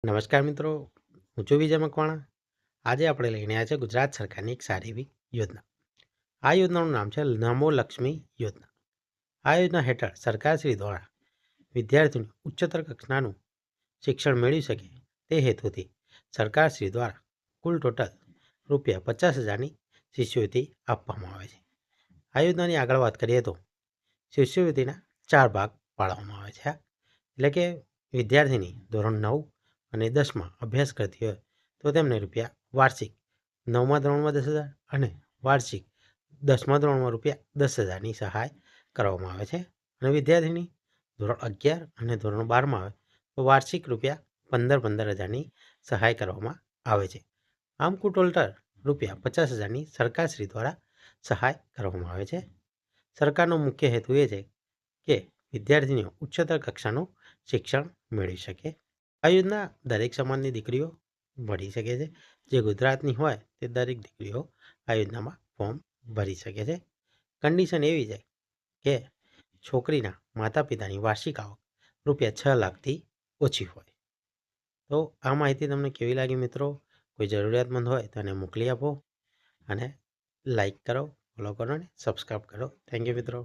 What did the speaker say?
નમસ્કાર મિત્રો, હું છું વિજય મકવાણા. આજે આપણે લઈને આવ્યા છે ગુજરાત સરકારની એક સારી એવી યોજના. આ યોજનાનું નામ છે નમો લક્ષ્મી યોજના. આ યોજના હેઠળ સરકારશ્રી દ્વારા વિદ્યાર્થીઓને ઉચ્ચતર કક્ષાનું શિક્ષણ મેળવી શકે તે હેતુથી સરકારશ્રી દ્વારા કુલ ટોટલ ₹50,000ની શિષ્યવૃત્તિ આપવામાં આવે છે. આ યોજનાની આગળ વાત કરીએ તો શિષ્યવૃત્તિના 4 ભાગ પાડવામાં આવે છે. એટલે કે વિદ્યાર્થીની ધોરણ 9 અને 10માં અભ્યાસ કરતી હોય તો તેમને વાર્ષિક 9મા ધોરણમાં 10,000 અને વાર્ષિક 10મા ધોરણમાં ₹10,000ની સહાય કરવામાં આવે છે. અને વિદ્યાર્થીની ધોરણ 11 અને ધોરણ 12માં આવે તો વાર્ષિક ₹15,000ની સહાય કરવામાં આવે છે. આમ કુલ ટોટલ ₹50,000ની સરકારશ્રી દ્વારા સહાય કરવામાં આવે છે. સરકારનો મુખ્ય હેતુ એ છે કે વિદ્યાર્થીનીઓ ઉચ્ચતર કક્ષાનું શિક્ષણ મેળવી શકે. આ યોજના દરેક સમાજની દીકરીઓ ભરી શકે છે. જે ગુજરાતની હોય તે દરેક દીકરીઓ આ યોજનામાં ફોર્મ ભરી શકે છે. કન્ડિશન એવી છે કે છોકરીના માતા પિતાની વાર્ષિક આવક ₹6 લાખથી ઓછી હોય. તો આ માહિતી તમને કેવી લાગી મિત્રો? કોઈ જરૂરિયાતમંદ હોય તો એને મોકલી આપો અને લાઈક કરો, ફોલો કરો અને સબસ્ક્રાઈબ કરો. થેન્ક યુ મિત્રો.